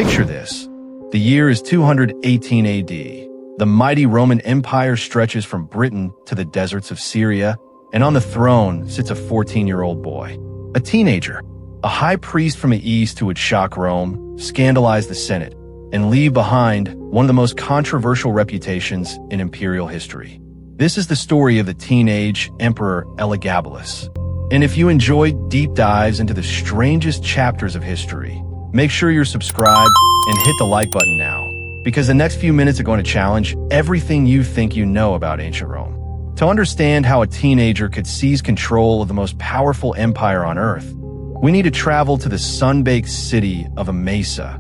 Picture this. The year is 218 AD. The mighty Roman Empire stretches from Britain to the deserts of Syria, and on the throne sits a 14-year-old boy. A teenager, a high priest from the east who would shock Rome, scandalize the Senate, and leave behind one of the most controversial reputations in imperial history. This is the story of the teenage Emperor Elagabalus. And if you enjoy deep dives into the strangest chapters of history, make sure you're subscribed and hit the like button now, because the next few minutes are going to challenge everything you think you know about ancient Rome. To understand how a teenager could seize control of the most powerful empire on Earth, we need to travel to the sun-baked city of Emesa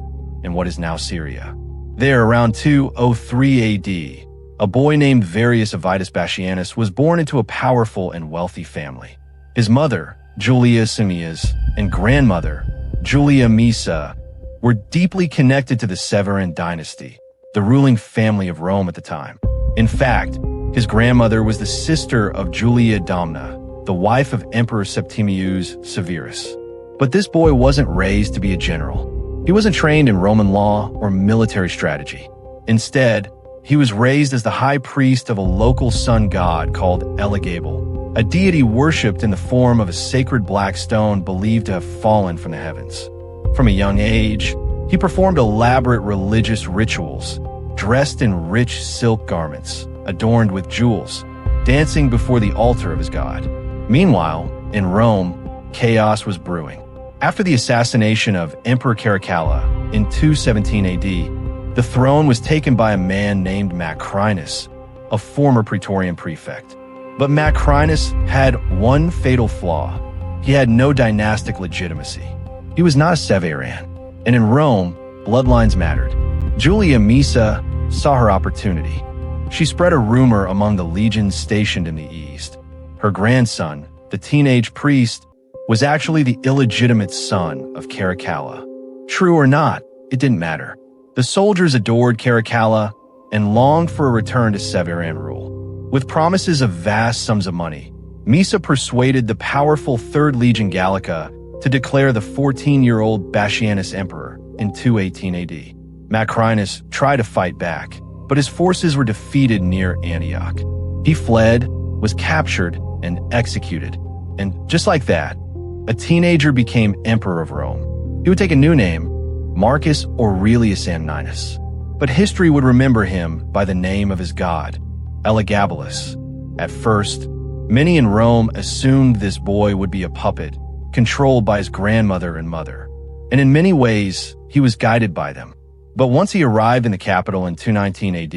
in what is now Syria. There, around 203 AD, a boy named Varius Avitus Bassianus was born into a powerful and wealthy family. His mother, Julius, and grandmother, Julia Misa, were deeply connected to the Severan dynasty, the ruling family of Rome at the time. In fact, his grandmother was the sister of Julia Domna, the wife of Emperor Septimius Severus. But this boy wasn't raised to be a general. He wasn't trained in Roman law or military strategy. Instead, he was raised as the high priest of a local sun god called Elagabalus, a deity worshipped in the form of a sacred black stone believed to have fallen from the heavens. From a young age, he performed elaborate religious rituals, dressed in rich silk garments, adorned with jewels, dancing before the altar of his god. Meanwhile, in Rome, chaos was brewing. After the assassination of Emperor Caracalla in 217 AD, the throne was taken by a man named Macrinus, a former Praetorian prefect. But Macrinus had one fatal flaw. He had no dynastic legitimacy. He was not a Severan, and in Rome, bloodlines mattered. Julia Misa saw her opportunity. She spread a rumor among the legions stationed in the east. Her grandson, the teenage priest, was actually the illegitimate son of Caracalla. True or not, it didn't matter. The soldiers adored Caracalla and longed for a return to Severan rule. With promises of vast sums of money, Misa persuaded the powerful 3rd Legion Gallica to declare the 14-year-old Bassianus emperor in 218 AD. Macrinus tried to fight back, but his forces were defeated near Antioch. He fled, was captured, and executed. And just like that, a teenager became emperor of Rome. He would take a new name, Marcus Aurelius Amninus. But history would remember him by the name of his god, Elagabalus. At first, many in Rome assumed this boy would be a puppet, controlled by his grandmother and mother. And in many ways, he was guided by them. But once he arrived in the capital in 219 AD,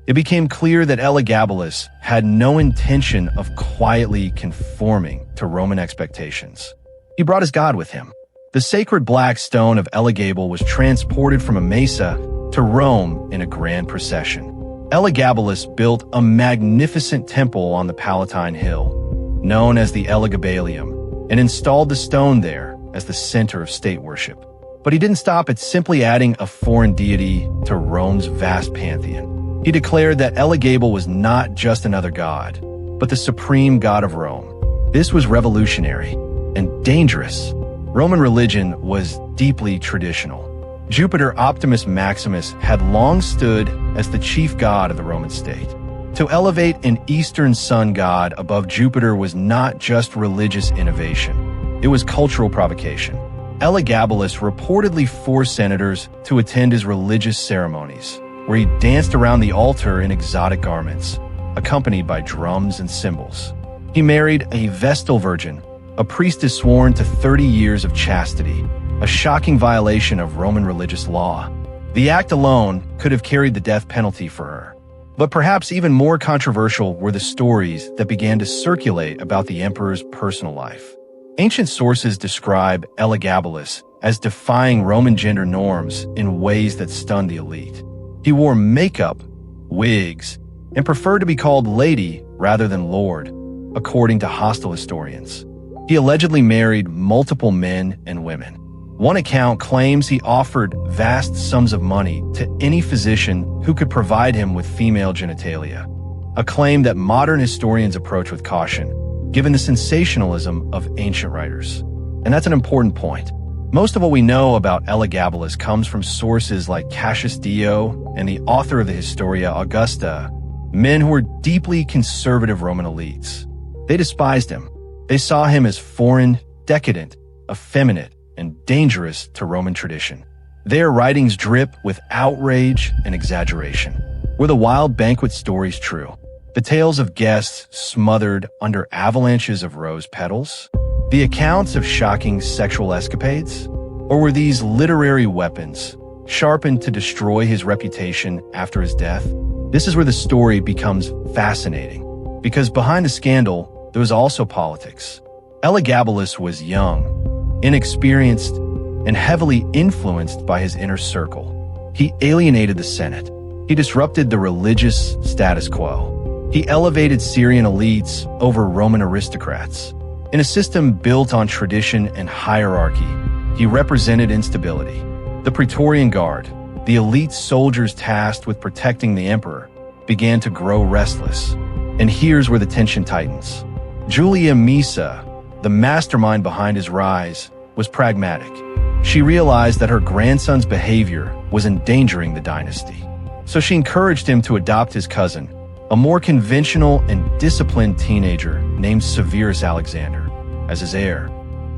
it became clear that Elagabalus had no intention of quietly conforming to Roman expectations. He brought his god with him. The sacred black stone of Elagabalus was transported from Emesa to Rome in a grand procession. Elagabalus built a magnificent temple on the Palatine Hill, known as the Elagabalium, and installed the stone there as the center of state worship. But he didn't stop at simply adding a foreign deity to Rome's vast pantheon. He declared that Elagabalus was not just another god, but the supreme god of Rome. This was revolutionary and dangerous. Roman religion was deeply traditional. Jupiter Optimus Maximus had long stood as the chief god of the Roman state. To elevate an Eastern sun god above Jupiter was not just religious innovation. It was cultural provocation. Elagabalus reportedly forced senators to attend his religious ceremonies, where he danced around the altar in exotic garments, accompanied by drums and cymbals. He married a Vestal virgin, a priestess sworn to 30 years of chastity, a shocking violation of Roman religious law. The act alone could have carried the death penalty for her. But perhaps even more controversial were the stories that began to circulate about the emperor's personal life. Ancient sources describe Elagabalus as defying Roman gender norms in ways that stunned the elite. He wore makeup, wigs, and preferred to be called lady rather than lord, according to hostile historians. He allegedly married multiple men and women. One account claims he offered vast sums of money to any physician who could provide him with female genitalia, a claim that modern historians approach with caution, given the sensationalism of ancient writers. And that's an important point. Most of what we know about Elagabalus comes from sources like Cassius Dio and the author of the Historia Augusta, men who were deeply conservative Roman elites. They despised him. They saw him as foreign, decadent, effeminate, and dangerous to Roman tradition. Their writings drip with outrage and exaggeration. Were the wild banquet stories true? The tales of guests smothered under avalanches of rose petals? The accounts of shocking sexual escapades? Or were these literary weapons, sharpened to destroy his reputation after his death? This is where the story becomes fascinating, because behind the scandal, there was also politics. Elagabalus was young, inexperienced, and heavily influenced by his inner circle. He alienated the Senate. He disrupted the religious status quo. He elevated Syrian elites over Roman aristocrats. In a system built on tradition and hierarchy, he represented instability. The Praetorian Guard, the elite soldiers tasked with protecting the emperor, began to grow restless. And here's where the tension tightens. Julia Misa, the mastermind behind his rise, was pragmatic. She realized that her grandson's behavior was endangering the dynasty. So she encouraged him to adopt his cousin, a more conventional and disciplined teenager named Severus Alexander, as his heir.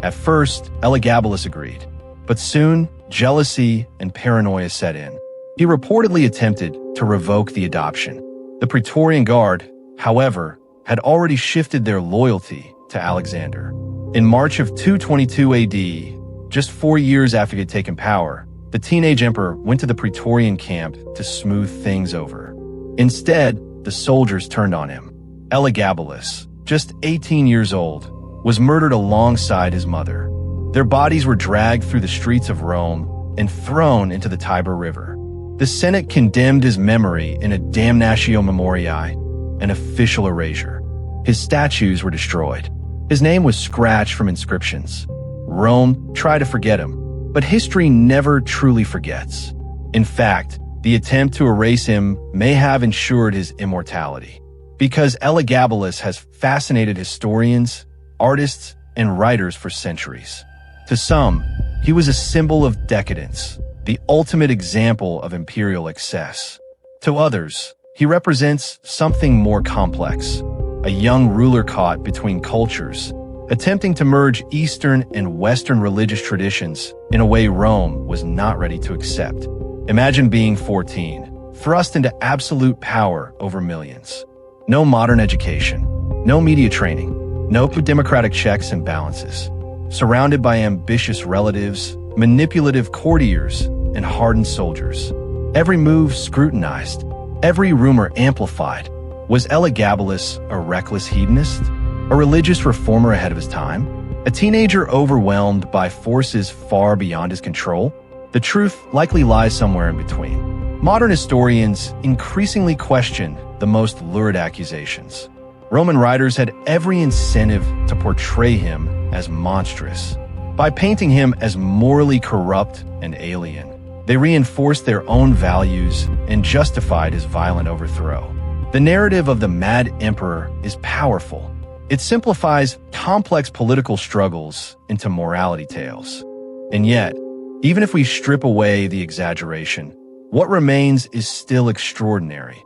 At first, Elagabalus agreed, but soon jealousy and paranoia set in. He reportedly attempted to revoke the adoption. The Praetorian Guard, however, had already shifted their loyalty to Alexander. In March of 222 AD, just 4 years after he had taken power, the teenage emperor went to the Praetorian camp to smooth things over. Instead, the soldiers turned on him. Elagabalus, just 18 years old, was murdered alongside his mother. Their bodies were dragged through the streets of Rome and thrown into the Tiber River. The Senate condemned his memory in a damnatio memoriae, an official erasure. His statues were destroyed. His name was scratched from inscriptions. Rome tried to forget him, but history never truly forgets. In fact, the attempt to erase him may have ensured his immortality, because Elagabalus has fascinated historians, artists, and writers for centuries. To some, he was a symbol of decadence, the ultimate example of imperial excess. To others, he represents something more complex, a young ruler caught between cultures, attempting to merge Eastern and Western religious traditions in a way Rome was not ready to accept. Imagine being 14, thrust into absolute power over millions. No modern education, no media training, no democratic checks and balances. Surrounded by ambitious relatives, manipulative courtiers, and hardened soldiers. Every move scrutinized, every rumor amplified. Was Elagabalus a reckless hedonist? A religious reformer ahead of his time? A teenager overwhelmed by forces far beyond his control? The truth likely lies somewhere in between. Modern historians increasingly question the most lurid accusations. Roman writers had every incentive to portray him as monstrous. By painting him as morally corrupt and alien, they reinforced their own values and justified his violent overthrow. The narrative of the mad emperor is powerful. It simplifies complex political struggles into morality tales. And yet, even if we strip away the exaggeration, what remains is still extraordinary.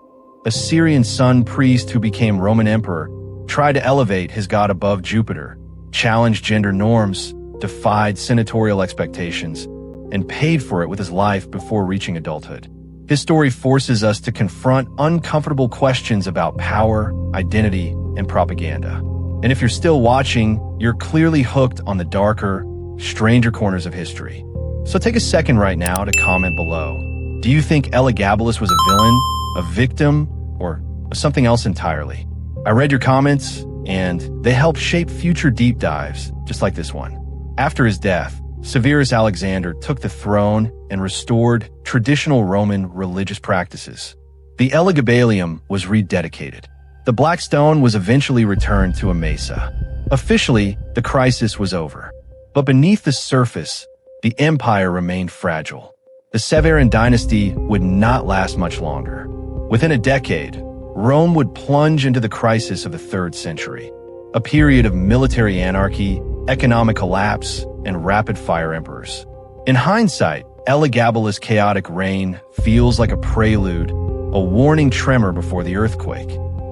A Syrian sun priest who became Roman emperor tried to elevate his god above Jupiter, challenged gender norms, defied senatorial expectations, and paid for it with his life before reaching adulthood. His story forces us to confront uncomfortable questions about power, identity, and propaganda. And if you're still watching, you're clearly hooked on the darker, stranger corners of history. So take a second right now to comment below. Do you think Elagabalus was a villain, a victim, or something else entirely? I read your comments, and they helped shape future deep dives, just like this one. After his death, Severus Alexander took the throne and restored traditional Roman religious practices. The Elagabalium was rededicated. The Black Stone was eventually returned to Emesa. Officially, the crisis was over. But beneath the surface, the empire remained fragile. The Severan dynasty would not last much longer. Within a decade, Rome would plunge into the crisis of the 3rd century, a period of military anarchy, economic collapse, and rapid-fire emperors. In hindsight, Elagabalus' chaotic reign feels like a prelude, a warning tremor before the earthquake.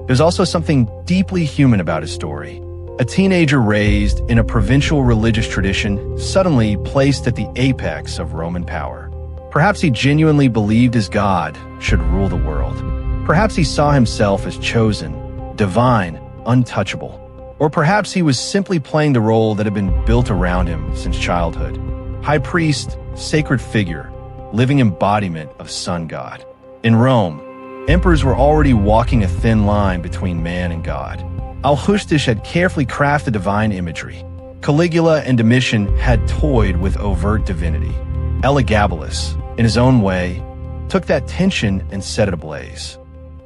There's also something deeply human about his story. A teenager raised in a provincial religious tradition, suddenly placed at the apex of Roman power. Perhaps he genuinely believed his God should rule the world. Perhaps he saw himself as chosen, divine, untouchable. Or perhaps he was simply playing the role that had been built around him since childhood. High priest, sacred figure, living embodiment of sun god. In Rome, emperors were already walking a thin line between man and God. Al-Hushtish had carefully crafted divine imagery. Caligula and Domitian had toyed with overt divinity. Elagabalus, in his own way, took that tension and set it ablaze.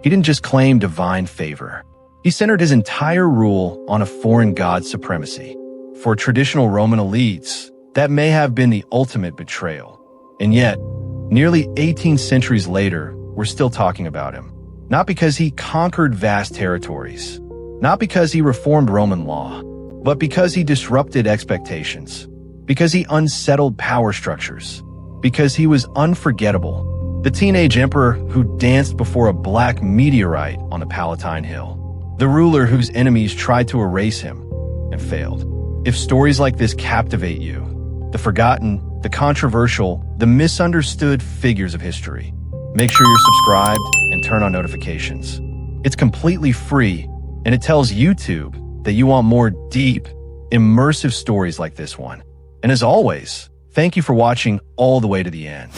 He didn't just claim divine favor. He centered his entire rule on a foreign god's supremacy. For traditional Roman elites, that may have been the ultimate betrayal. And yet, nearly 18 centuries later, we're still talking about him. Not because he conquered vast territories, not because he reformed Roman law, but because he disrupted expectations, because he unsettled power structures, because he was unforgettable. The teenage emperor who danced before a black meteorite on the Palatine Hill. The ruler whose enemies tried to erase him and failed. If stories like this captivate you, the forgotten, the controversial, the misunderstood figures of history, make sure you're subscribed and turn on notifications. It's completely free, and it tells YouTube that you want more deep, immersive stories like this one. And as always, thank you for watching all the way to the end.